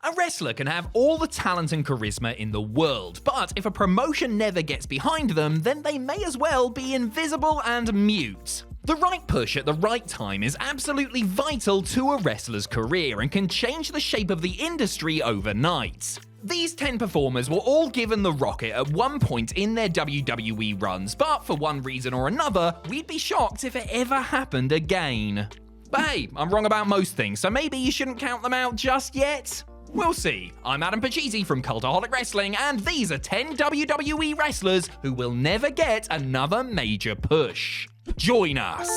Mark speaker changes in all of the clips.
Speaker 1: A wrestler can have all the talent and charisma in the world, but if a promotion never gets behind them, then they may as well be invisible and mute. The right push at the right time is absolutely vital to a wrestler's career and can change the shape of the industry overnight. These 10 performers were all given the rocket at one point in their WWE runs, but for one reason or another, we'd be shocked if it ever happened again. But hey, I'm wrong about most things, so maybe you shouldn't count them out just yet? We'll see. I'm Adam Pachisi from Cultaholic Wrestling, and these are 10 WWE wrestlers who will never get another major push. Join us!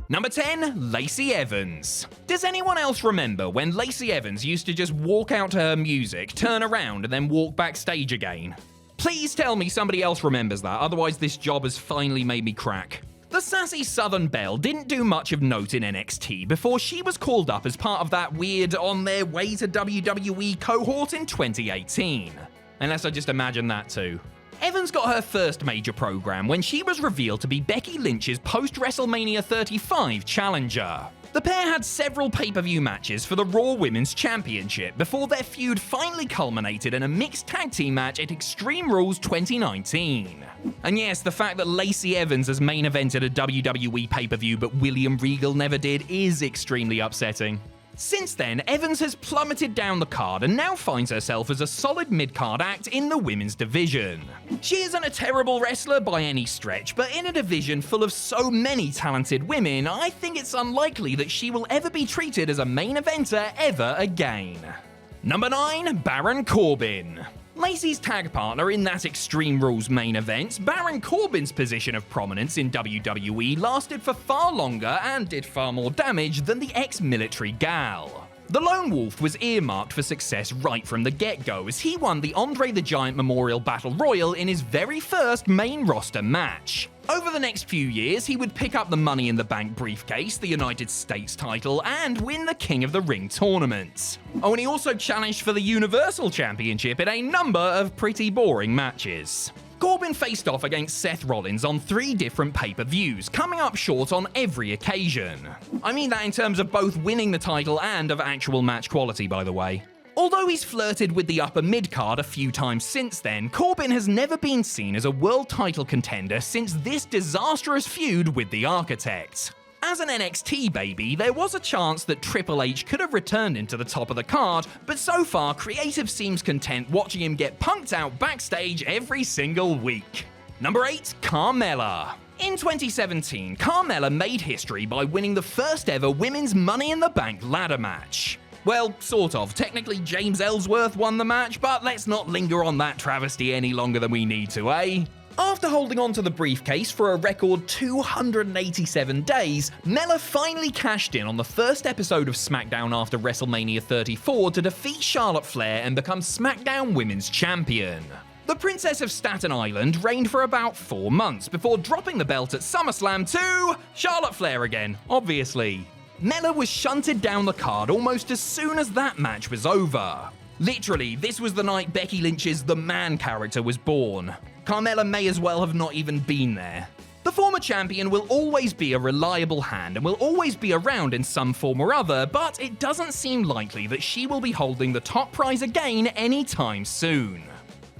Speaker 1: Number 10, Lacey Evans. Does anyone else remember when Lacey Evans used to just walk out to her music, turn around, and then walk backstage again? Please tell me somebody else remembers that, otherwise this job has finally made me crack. The sassy Southern Belle didn't do much of note in NXT before she was called up as part of that weird on their way to WWE cohort in 2018. Unless I just imagine that too. Evans got her first major program when she was revealed to be Becky Lynch's post-WrestleMania 35 challenger. The pair had several pay-per-view matches for the Raw Women's Championship before their feud finally culminated in a mixed tag team match at Extreme Rules 2019. And yes, the fact that Lacey Evans has main evented a WWE pay-per-view but William Regal never did is extremely upsetting. Since then, Evans has plummeted down the card and now finds herself as a solid mid-card act in the women's division. She isn't a terrible wrestler by any stretch, but in a division full of so many talented women, I think it's unlikely that she will ever be treated as a main eventer ever again. Number 9, Baron Corbin. Lacey's tag partner in that Extreme Rules main event, Baron Corbin's position of prominence in WWE lasted for far longer and did far more damage than the ex-military gal. The Lone Wolf was earmarked for success right from the get-go as he won the Andre the Giant Memorial Battle Royal in his very first main roster match. Over the next few years, he would pick up the Money in the Bank briefcase, the United States title, and win the King of the Ring tournament. Oh, and he also challenged for the Universal Championship in a number of pretty boring matches. Corbin faced off against Seth Rollins on 3 different pay-per-views, coming up short on every occasion. I mean that in terms of both winning the title and of actual match quality, by the way. Although he's flirted with the upper mid-card a few times since then, Corbin has never been seen as a world title contender since this disastrous feud with the Architect. As an NXT baby, there was a chance that Triple H could have returned into the top of the card, but so far, Creative seems content watching him get punked out backstage every single week. Number 8, Carmella. In 2017, Carmella made history by winning the first ever Women's Money in the Bank ladder match. Well, sort of. Technically, James Ellsworth won the match, but let's not linger on that travesty any longer than we need to, eh? After holding on to the briefcase for a record 287 days, Mella finally cashed in on the first episode of SmackDown after WrestleMania 34 to defeat Charlotte Flair and become SmackDown Women's Champion. The Princess of Staten Island reigned for about 4 months before dropping the belt at SummerSlam to Charlotte Flair again, obviously. Mella was shunted down the card almost as soon as that match was over. Literally, this was the night Becky Lynch's The Man character was born. Carmella may as well have not even been there. The former champion will always be a reliable hand and will always be around in some form or other, but it doesn't seem likely that she will be holding the top prize again anytime soon.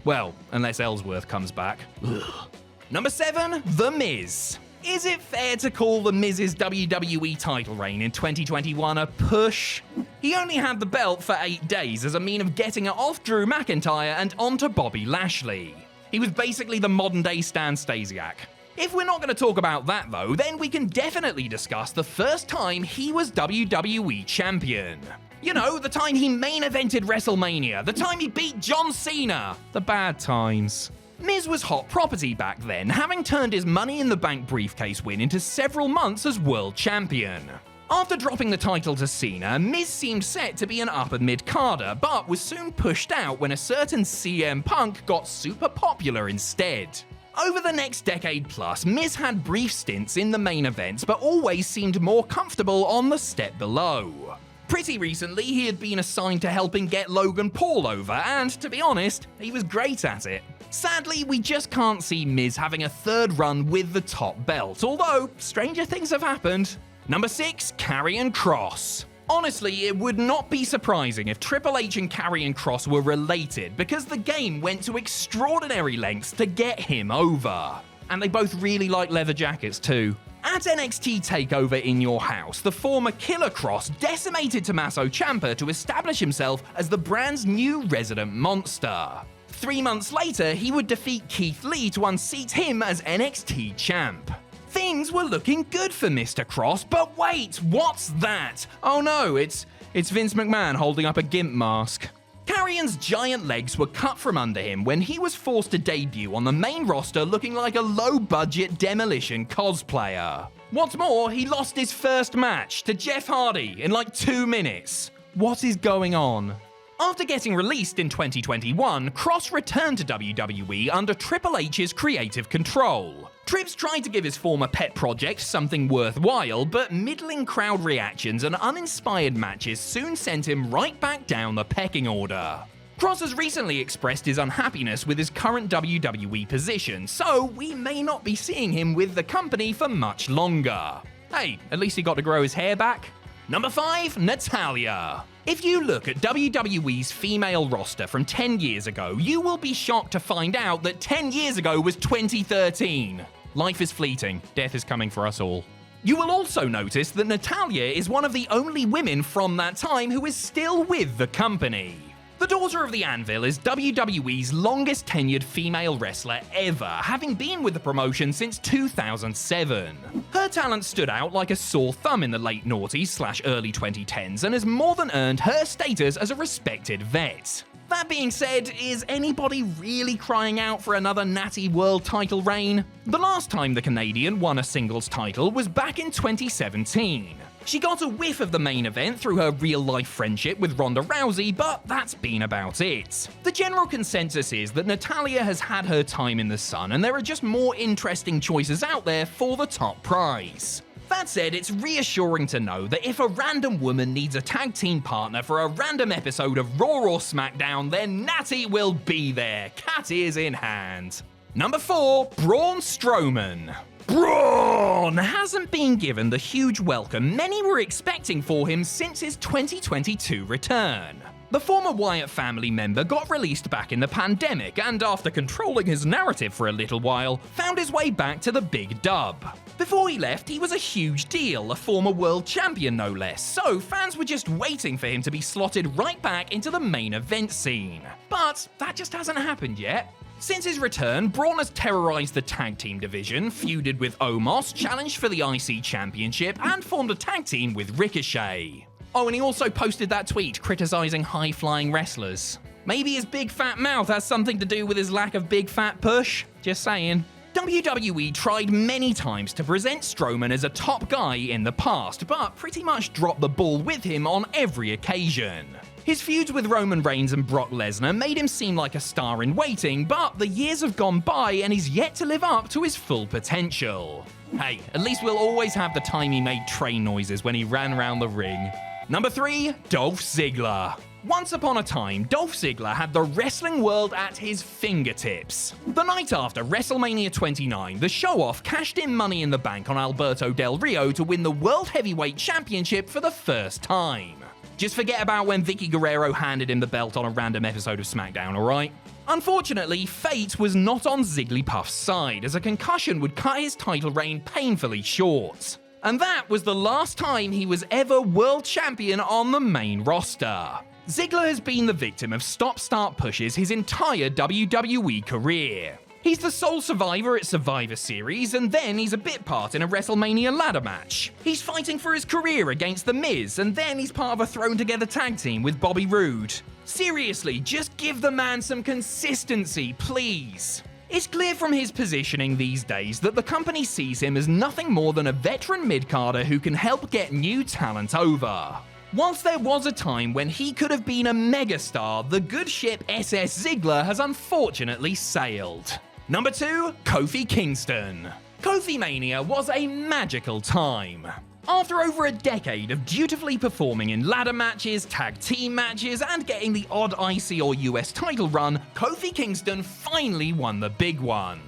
Speaker 1: Well, unless Ellsworth comes back. Ugh. Number 7, The Miz. Is it fair to call The Miz's WWE title reign in 2021 a push? He only had the belt for 8 days as a mean of getting it off Drew McIntyre and onto Bobby Lashley. He was basically the modern-day Stan Stasiak. If we're not going to talk about that though, then we can definitely discuss the first time he was WWE Champion. You know, the time he main evented WrestleMania, the time he beat John Cena, the bad times. Miz was hot property back then, having turned his Money in the Bank briefcase win into several months as world champion. After dropping the title to Cena, Miz seemed set to be an upper mid-carder, but was soon pushed out when a certain CM Punk got super popular instead. Over the next decade plus, Miz had brief stints in the main events, but always seemed more comfortable on the step below. Pretty recently, he had been assigned to helping get Logan Paul over, and to be honest, he was great at it. Sadly, we just can't see Miz having a third run with the top belt, although stranger things have happened. Number 6, Karrion Kross. Honestly, it would not be surprising if Triple H and Karrion Kross were related, because the game went to extraordinary lengths to get him over. And they both really like leather jackets too. At NXT TakeOver in Your House, the former Killer Kross decimated Tommaso Ciampa to establish himself as the brand's new resident monster. 3 months later, he would defeat Keith Lee to unseat him as NXT champ. Things were looking good for Mr. Kross, but wait, what's that? Oh no, it's Vince McMahon holding up a GIMP mask. Karrion's giant legs were cut from under him when he was forced to debut on the main roster looking like a low-budget Demolition cosplayer. What's more, he lost his first match to Jeff Hardy in like 2 minutes. What is going on? After getting released in 2021, Kross returned to WWE under Triple H's creative control. Trips tried to give his former pet project something worthwhile, but middling crowd reactions and uninspired matches soon sent him right back down the pecking order. Kross has recently expressed his unhappiness with his current WWE position, so we may not be seeing him with the company for much longer. Hey, at least he got to grow his hair back. Number 5, Natalya. If you look at WWE's female roster from 10 years ago, you will be shocked to find out that 10 years ago was 2013. Life is fleeting. Death is coming for us all. You will also notice that Natalya is one of the only women from that time who is still with the company. The Daughter of the Anvil is WWE's longest tenured female wrestler ever, having been with the promotion since 2007. Her talent stood out like a sore thumb in the late noughties/early 2010s and has more than earned her status as a respected vet. That being said, is anybody really crying out for another Natty World title reign? The last time the Canadian won a singles title was back in 2017. She got a whiff of the main event through her real-life friendship with Ronda Rousey, but that's been about it. The general consensus is that Natalya has had her time in the sun, and there are just more interesting choices out there for the top prize. That said, it's reassuring to know that if a random woman needs a tag team partner for a random episode of Raw or SmackDown, then Natty will be there, cat ears in hand. Number 4, Braun Strowman. Braun hasn't been given the huge welcome many were expecting for him since his 2022 return. The former Wyatt family member got released back in the pandemic and, after controlling his narrative for a little while, found his way back to the big dub. Before he left, he was a huge deal, a former world champion no less, so fans were just waiting for him to be slotted right back into the main event scene. But that just hasn't happened yet. Since his return, Braun has terrorized the tag team division, feuded with Omos, challenged for the IC Championship, and formed a tag team with Ricochet. Oh, and he also posted that tweet criticizing high-flying wrestlers. Maybe his big fat mouth has something to do with his lack of big fat push? Just saying. WWE tried many times to present Strowman as a top guy in the past, but pretty much dropped the ball with him on every occasion. His feuds with Roman Reigns and Brock Lesnar made him seem like a star in waiting, but the years have gone by and he's yet to live up to his full potential. Hey, at least we'll always have the time he made train noises when he ran around the ring. Number 3, Dolph Ziggler. Once upon a time, Dolph Ziggler had the wrestling world at his fingertips. The night after WrestleMania 29, the show-off cashed in Money in the Bank on Alberto Del Rio to win the World Heavyweight Championship for the first time. Just forget about when Vicky Guerrero handed him the belt on a random episode of SmackDown, alright? Unfortunately, fate was not on Zigglypuff's side, as a concussion would cut his title reign painfully short. And that was the last time he was ever world champion on the main roster. Ziggler has been the victim of stop-start pushes his entire WWE career. He's the sole survivor at Survivor Series, and then he's a bit part in a WrestleMania ladder match. He's fighting for his career against The Miz, and then he's part of a thrown-together tag team with Bobby Roode. Seriously, just give the man some consistency, please. It's clear from his positioning these days that the company sees him as nothing more than a veteran mid-carder who can help get new talent over. Whilst there was a time when he could have been a megastar, the good ship SS Ziggler has unfortunately sailed. Number 2, Kofi Kingston. Kofi Mania was a magical time. After over a decade of dutifully performing in ladder matches, tag team matches, and getting the odd IC or US title run, Kofi Kingston finally won the big one.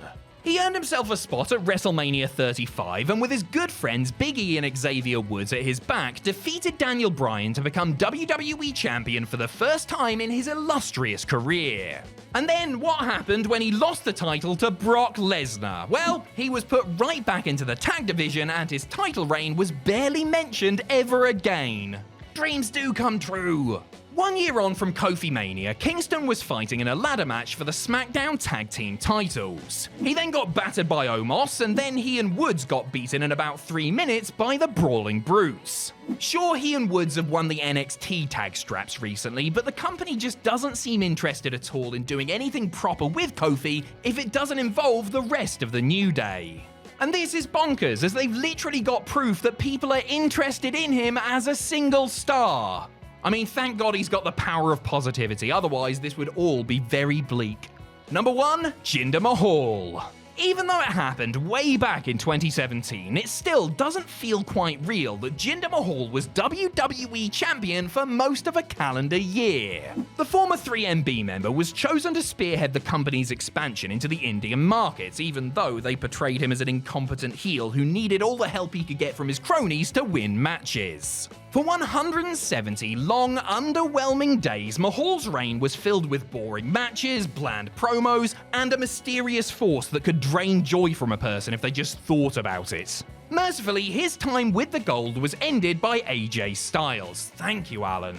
Speaker 1: He earned himself a spot at WrestleMania 35 and with his good friends Big E and Xavier Woods at his back, defeated Daniel Bryan to become WWE Champion for the first time in his illustrious career. And then what happened when he lost the title to Brock Lesnar? Well, he was put right back into the tag division and his title reign was barely mentioned ever again. Dreams do come true. 1 year on from Kofi Mania, Kingston was fighting in a ladder match for the SmackDown Tag Team titles. He then got battered by Omos, and then he and Woods got beaten in about 3 minutes by the Brawling Brutes. Sure, he and Woods have won the NXT tag straps recently, but the company just doesn't seem interested at all in doing anything proper with Kofi if it doesn't involve the rest of the New Day. And this is bonkers, as they've literally got proof that people are interested in him as a single star. I mean, thank God he's got the power of positivity, otherwise this would all be very bleak. Number 1, Jinder Mahal. Even though it happened way back in 2017, it still doesn't feel quite real that Jinder Mahal was WWE Champion for most of a calendar year. The former 3MB member was chosen to spearhead the company's expansion into the Indian markets, even though they portrayed him as an incompetent heel who needed all the help he could get from his cronies to win matches. For 170 long, underwhelming days, Mahal's reign was filled with boring matches, bland promos, and a mysterious force that could drain joy from a person if they just thought about it. Mercifully, his time with the gold was ended by AJ Styles. Thank you, Alan.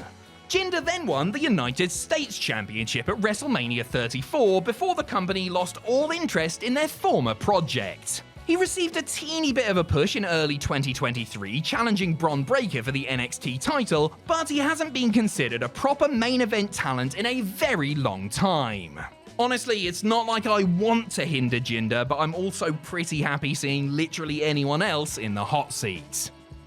Speaker 1: Jinder then won the United States Championship at WrestleMania 34 before the company lost all interest in their former project. He received a teeny bit of a push in early 2023, challenging Braun Breaker for the NXT title, but he hasn't been considered a proper main event talent in a very long time. Honestly, it's not like I want to hinder Jinder, but I'm also pretty happy seeing literally anyone else in the hot seat.